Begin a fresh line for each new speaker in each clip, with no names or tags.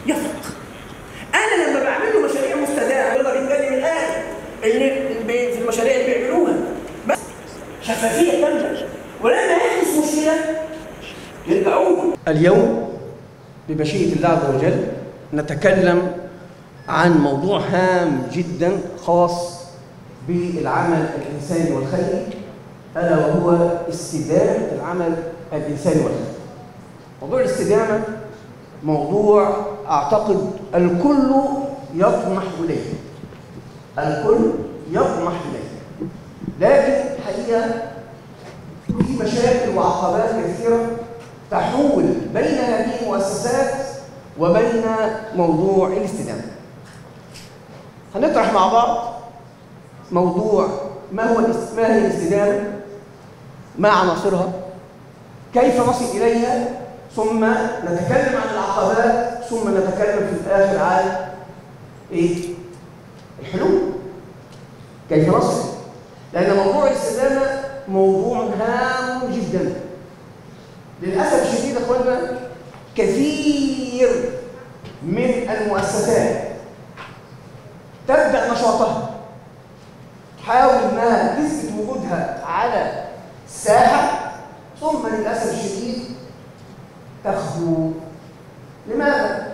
يثق. انا لما بعمل له مشاريع مستدامه يقدر يتكلم الان اللي في المشاريع اللي بيعملوها بس شفافيه كامله، ولما يحدث مشكله يرجعوا.
اليوم بمشيئه الله عز وجل نتكلم عن موضوع هام جدا خاص بالعمل الانساني والخيري، الا وهو استدامه العمل الانساني والخيري. موضوع الاستدامه موضوع اعتقد الكل يطمح اليه، الكل يطمح اليه، لكن الحقيقه في مشاكل وعقبات كثيره تحول بين هذه المؤسسات وبين موضوع الاستدامه. هنطرح مع بعض موضوع ما هي الاستدامه، ما عناصرها، كيف نصل اليها، ثم نتكلم عن العقبات، ثم نتكلم في الاخر عن الحلول، كيف نصل. لان موضوع الاستدامه موضوع هام جدا. للاسف الشديد يا اخوانا كثير من المؤسسات تبدا نشاطها تحاول انها تثبت وجودها على الساحه، ثم للاسف الشديد تخبو. لماذا؟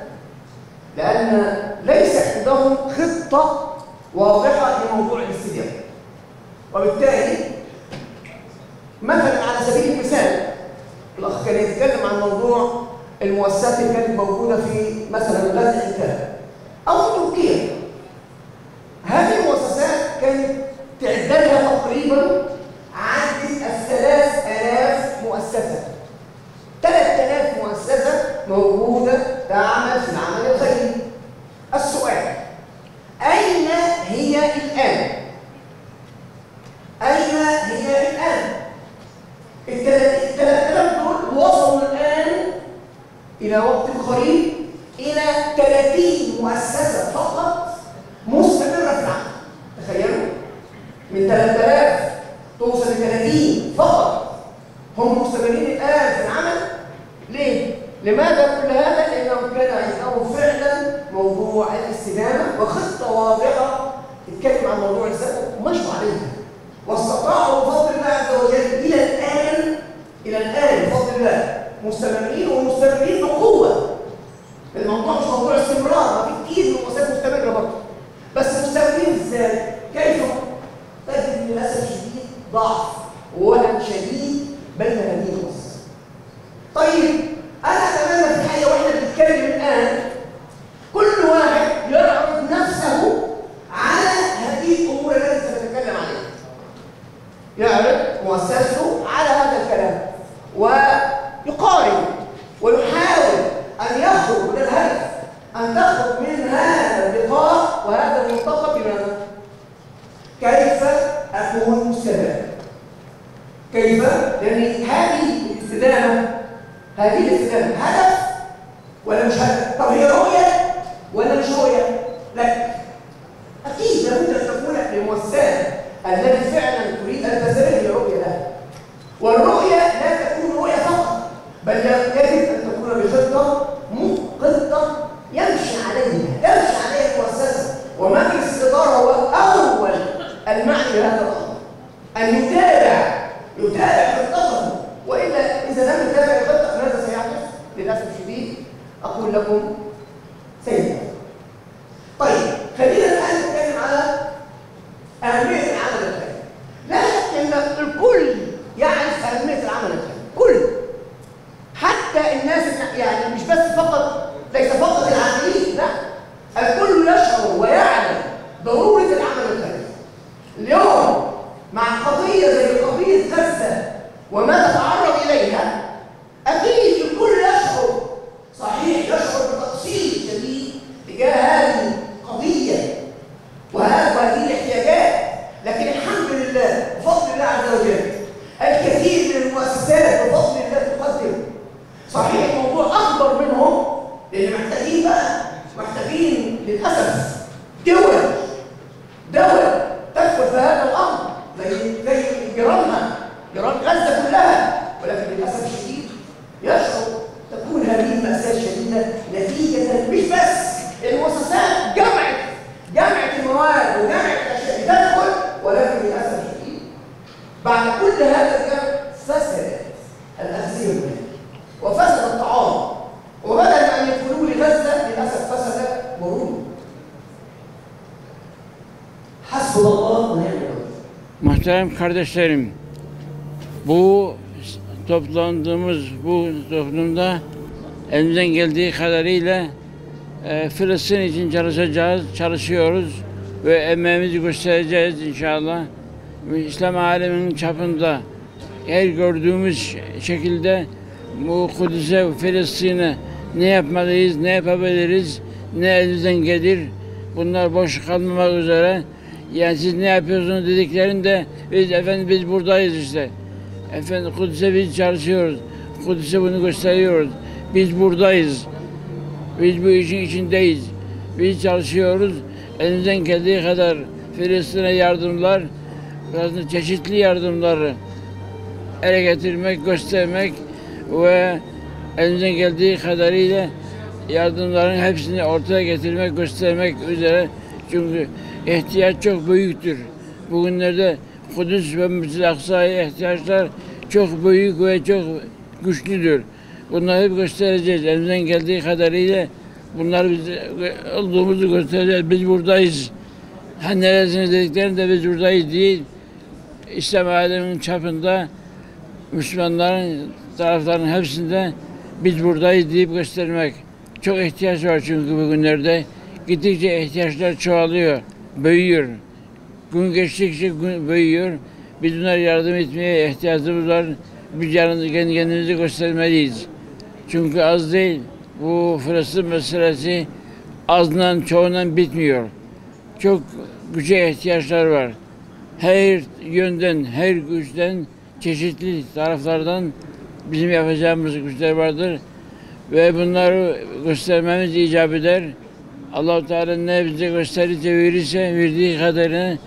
لان ليس عندهم خطه واضحه لموضوع الاستدامه. وبالتالي مثلا على سبيل المثال الاخ كان يتكلم عن موضوع المؤسسات اللي كانت موجوده في مثلا غزه الكهف او في تركيا. هذه المؤسسات كانت تعدادها تقريبا عدت 3000 مؤسسه. 3000 مؤسسه موجوده تعمل في العمل الخيري. السؤال: اين هي الان؟ اين هي الان؟ ال 3000 دول وصلوا الان الى وقت قريب الى 30 مؤسسه فقط مستمره في العمل. تخيلوا، من 3000 توصل ل 30 فقط هم مستمرين الان في العمل. ليه؟ لماذا كل هذا؟ لانهم كان عندهم فعلا موضوع الاستدامه وخطه واضحه تتكلم عن موضوع الاستدامه ومشوا عليها، واستطاعوا بفضل الله عز وجل الى الان بفضل الله مستمرين ومستمرين بقوه. الموضوع مش موضوع استمرار، ما في كتير من المؤسسات مستمره برضه، بس مستمرين ازاي؟ كيف؟ تجد للاسف الشديد ضعف وولن شديد بين هذه المؤسسات. طيب انا اتمنى في الحقيقه واحنا بنتكلم الان كل واحد يعرض نفسه على هذه الامور التي سنتكلم عليها، يعرض مؤسسته على هذا الكلام ويقارن ويحاول ان يخرج من الهدف، ان تخرج من هذا اللقاء وهذا الملتقى بماذا؟ كيف اكون مستدام؟ كيف؟ لان هذه الاستدامه هدف ولا مش هدف؟ طب هي رؤيه ولا مش رؤيه؟ لا، اكيد لابد ان تكون للمؤسسات التي فعلا تريد ان تستمر رؤيه لها، والرؤيه لا تكون رؤيه فقط، بل يجب ان تكون بخطه خطه يمشي عليها المؤسسه، ومجلس الاداره هو اول المعني بهذا الامر، ان يتابع خطته، والا اذا لم يتابع الخطه ماذا سيحدث؟ للاسف الشديد اقول لكم سيحدث. طيب خلينا الان نتكلم على اهميه العمل الخيري. لا شك ان الكل يعرف اهميه العمل الخيري، كل حتى الناس يعني مش بس ليس فقط العاملين، لا، الكل يشعر ويعلم ضروره العمل الخيري. اليوم مع قضيه زي قضيه غزه وما تتعرض اليها، اكيد الكل يشعر، صحيح يشعر بتقصير شديد تجاه هذه القضيه وهذه الاحتياجات، Hasbunallah ve ni'mel vekil.
Muhterem kardeşlerim, bu toplandığımız bu toplumda elimizden geldiği kadarıyla Filistin için çalışıyoruz ve emeğimizi göstereceğiz inşallah. İslam aleminin çapında her gördüğümüz şekilde bu Kudüs'e, Filistin'e ne yapmalıyız, ne yapabiliriz, ne elimizden gelir, bunlar boş kalmamak üzere. Yani siz ne yapıyorsunuz dediklerinde biz buradayız işte. Efendim Kudüs'e biz çalışıyoruz. Kudüs'e bunu gösteriyoruz. Biz buradayız. Biz bu işin içindeyiz. Biz çalışıyoruz. Elimizden geldiği kadar Filistin'e yardımlar, çeşitli yardımları ele getirmek, göstermek ve elimizden geldiği kadarıyla yardımların hepsini ortaya getirmek, göstermek üzere. Çünkü ihtiyaç çok büyüktür. Bugünlerde Kudüs ve Mescid-i Aksa'ya ihtiyaçlar çok büyük ve çok güçlüdür. Bunları hep göstereceğiz. Elimizden geldiği kadarıyla bunları biz olduğumuzu göstereceğiz. Biz buradayız. Neresiniz dediklerinde biz buradayız değil. İslam aleminin çapında Müslümanların taraflarının hepsinde biz buradayız deyip göstermek. Çok ihtiyaç var çünkü bugünlerde. Gittikçe ihtiyaçlar çoğalıyor, büyüyor. Gün geçtikçe gün büyüyor. Biz bunlara yardım etmeye ihtiyacımız var. Biz kendimizi göstermeliyiz. Çünkü az değil. Bu Filistin meselesi azından çoğundan bitmiyor. Çok güce ihtiyaçlar var. Her yönden, her güçten, çeşitli taraflardan bizim yapacağımız güçler vardır. Ve bunları göstermemiz icap eder. Allah-u Teala ne bize gösterirse, verdiği kadarını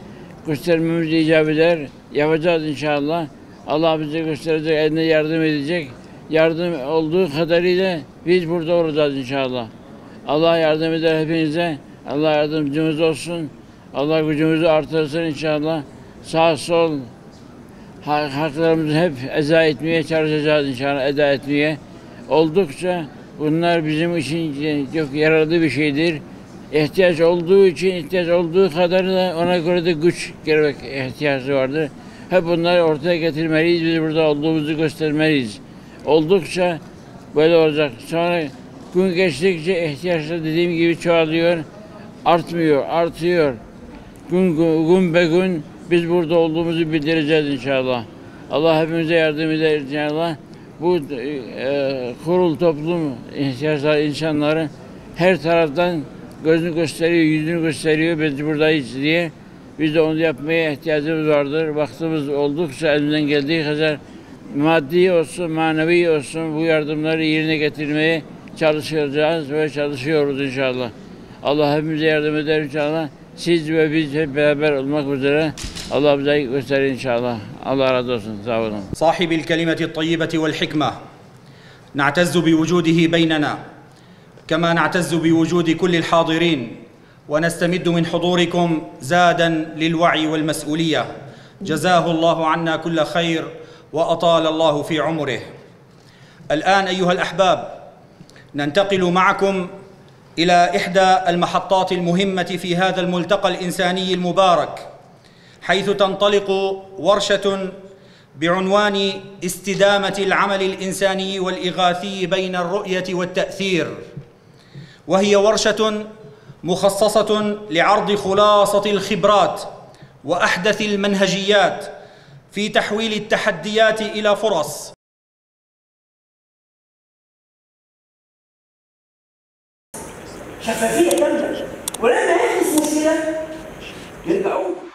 göstermemiz icap eder. Yapacağız inşallah. Allah bize gösterecek, eline yardım edecek. Yardım olduğu kadarıyla biz burada olacağız inşallah. Allah yardım eder hepinize. Allah yardımcımız olsun. Allah gücümüzü artırsın inşallah. Sağ sol haklarımızı hep eda etmeye çalışacağız inşallah, eda etmeye. Oldukça bunlar bizim için çok yararlı bir şeydir. İhtiyaç olduğu için, ihtiyaç olduğu kadar da ona göre de güç gerek ihtiyacı vardır. Hep bunları ortaya getirmeliyiz, biz burada olduğumuzu göstermeliyiz. Oldukça böyle olacak. Sonra gün geçtikçe ihtiyaçlar dediğim gibi çoğalıyor, artmıyor, artıyor. Gün be gün biz burada olduğumuzu bildireceğiz inşallah. Allah hepimize yardım eder inşallah. Bu kurul toplum ihtiyaçları insanları her taraftan gözünü gösteriyor, yüzünü gösteriyor, biz buradayız diye. Biz de onu yapmaya ihtiyacımız vardır. Vaktimiz oldukça elimizden geldiği kadar maddi olsun, manevi olsun bu yardımları yerine getirmeye çalışacağız ve çalışıyoruz inşallah. Allah hepimize yardım eder inşallah. Siz ve biz hep beraber olmak üzere Allah bize gösterir inşallah. Allah razı olsun. Sağ olun.
صاحب الكلمة الطيبة والحكمة نعتز بوجوده بيننا كما نعتز بوجود كل الحاضرين ونستمد من حضوركم زادا للوعي والمسؤولية جزاه الله عنا كل خير وأطال الله في عمره. الآن أيها الأحباب ننتقل معكم إلى إحدى المحطات المهمة في هذا الملتقى الإنساني المبارك حيث تنطلق ورشة بعنوان استدامة العمل الإنساني والإغاثي بين الرؤية والتأثير، وهي ورشة مخصصة لعرض خلاصة الخبرات وأحدث المنهجيات في تحويل التحديات إلى فرص.
شفافية كاملة، ولما يحدث مشكلة يرجعوا